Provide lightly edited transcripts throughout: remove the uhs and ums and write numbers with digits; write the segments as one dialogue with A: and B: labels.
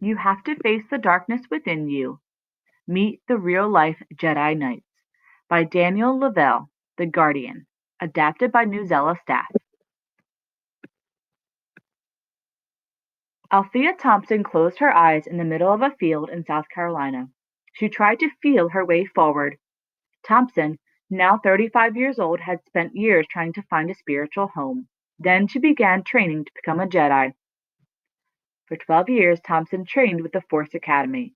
A: You have to face the darkness within you. Meet the real-life Jedi Knights by Daniel Lavelle, The Guardian, adapted by Newsela staff. Althea Thompson closed her eyes in the middle of a field in South Carolina. She tried to feel her way forward. Thompson, now 35 years old, had spent years trying to find a spiritual home. Then she began training to become a Jedi. For 12 years, Thompson trained with the Force Academy.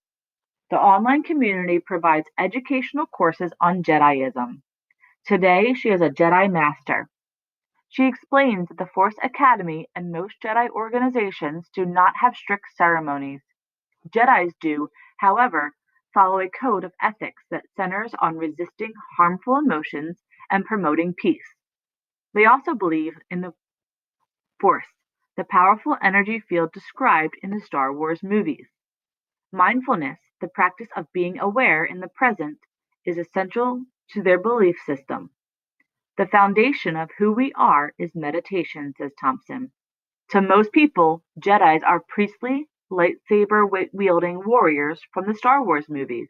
A: The online community provides educational courses on Jediism. Today, she is a Jedi Master. She explains that the Force Academy and most Jedi organizations do not have strict ceremonies. Jedis do, however, follow a code of ethics that centers on resisting harmful emotions and promoting peace. They also believe in the Force, the powerful energy field described in the Star Wars movies. Mindfulness, the practice of being aware in the present, is essential to their belief system. The foundation of who we are is meditation, says Thompson. To most people, Jedis are priestly, lightsaber-wielding warriors from the Star Wars movies.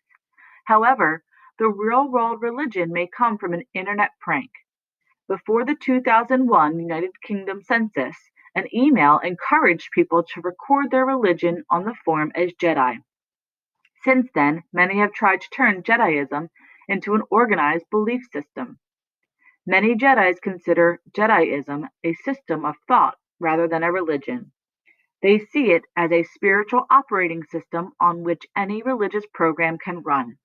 A: However, the real-world religion may come from an internet prank. Before the 2001 United Kingdom census, an email encouraged people to record their religion on the form as Jedi. Since then, many have tried to turn Jediism into an organized belief system. Many Jedis consider Jediism a system of thought rather than a religion. They see it as a spiritual operating system on which any religious program can run.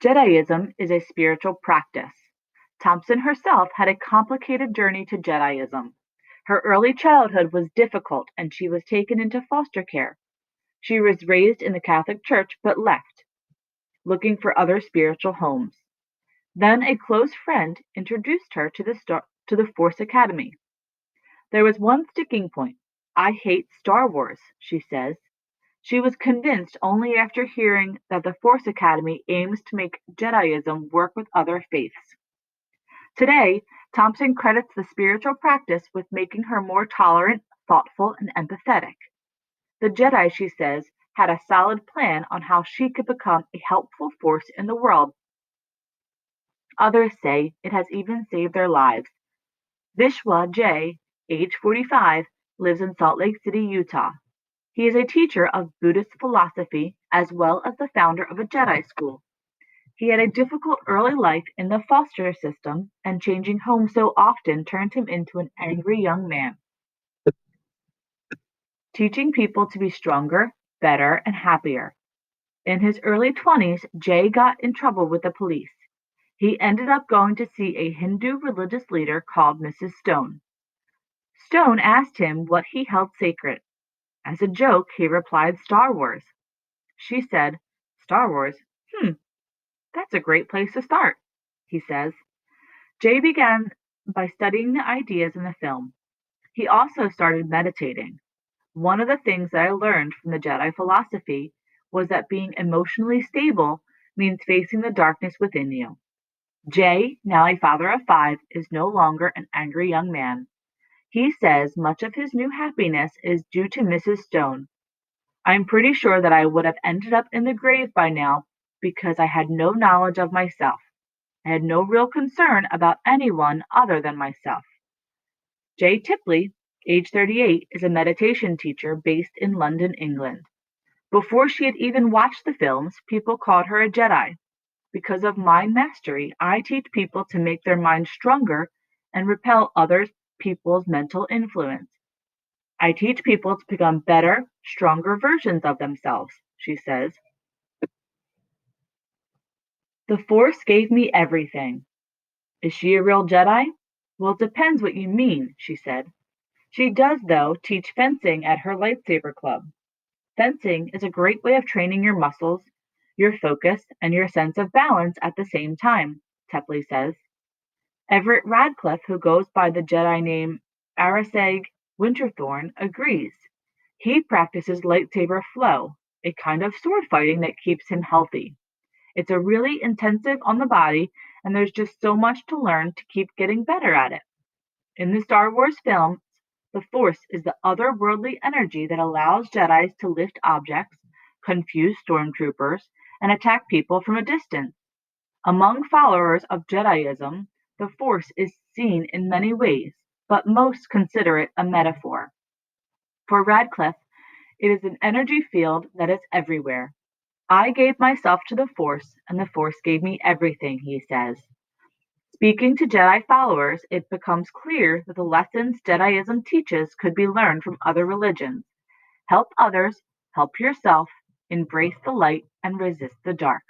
A: Jediism is a spiritual practice. Thompson herself had a complicated journey to Jediism. Her early childhood was difficult and she was taken into foster care. She was raised in the Catholic Church but left, looking for other spiritual homes. Then a close friend introduced her to the Force Academy. There was one sticking point. "I hate Star Wars," she says. She was convinced only after hearing that the Force Academy aims to make Jediism work with other faiths. Today, Thompson credits the spiritual practice with making her more tolerant, thoughtful, and empathetic. The Jedi, she says, had a solid plan on how she could become a helpful force in the world. Others say it has even saved their lives. Vishwa J., age 45, lives in Salt Lake City, Utah. He is a teacher of Buddhist philosophy as well as the founder of a Jedi school. He had a difficult early life in the foster system, and changing homes so often turned him into an angry young man. Teaching people to be stronger, better, and happier. In his early 20s, Jay got in trouble with the police. He ended up going to see a Hindu religious leader called Mrs. Stone. Stone asked him what he held sacred. As a joke, he replied Star Wars. She said, "Star Wars? That's a great place to start," he says. Jay began by studying the ideas in the film. He also started meditating. One of the things that I learned from the Jedi philosophy was that being emotionally stable means facing the darkness within you. Jay, now a father of 5, is no longer an angry young man. He says much of his new happiness is due to Mrs. Stone. "I'm pretty sure that I would have ended up in the grave by now because I had no knowledge of myself. I had no real concern about anyone other than myself." Jay Tipley, age 38, is a meditation teacher based in London, England. Before she had even watched the films, people called her a Jedi. "Because of mind mastery, I teach people to make their minds stronger and repel other people's mental influence. I teach people to become better, stronger versions of themselves," she says. "The Force gave me everything." Is she a real Jedi? Well, it depends what you mean, she said. She does, though, teach fencing at her lightsaber club. Fencing is a great way of training your muscles, your focus, and your sense of balance at the same time, Tepley says. Everett Radcliffe, who goes by the Jedi name Arasag Winterthorn, agrees. He practices lightsaber flow, a kind of sword fighting that keeps him healthy. It's a really intensive on the body, and there's just so much to learn to keep getting better at it. In the Star Wars films, The Force is the otherworldly energy that allows Jedis to lift objects, confuse stormtroopers, and attack people from a distance. Among followers of Jediism, the Force is seen in many ways, but most consider it a metaphor. For Radcliffe, it is an energy field that is everywhere. I gave myself to the Force, and the Force gave me everything, he says. Speaking to Jedi followers, it becomes clear that the lessons Jediism teaches could be learned from other religions. Help others, help yourself, embrace the light, and resist the dark.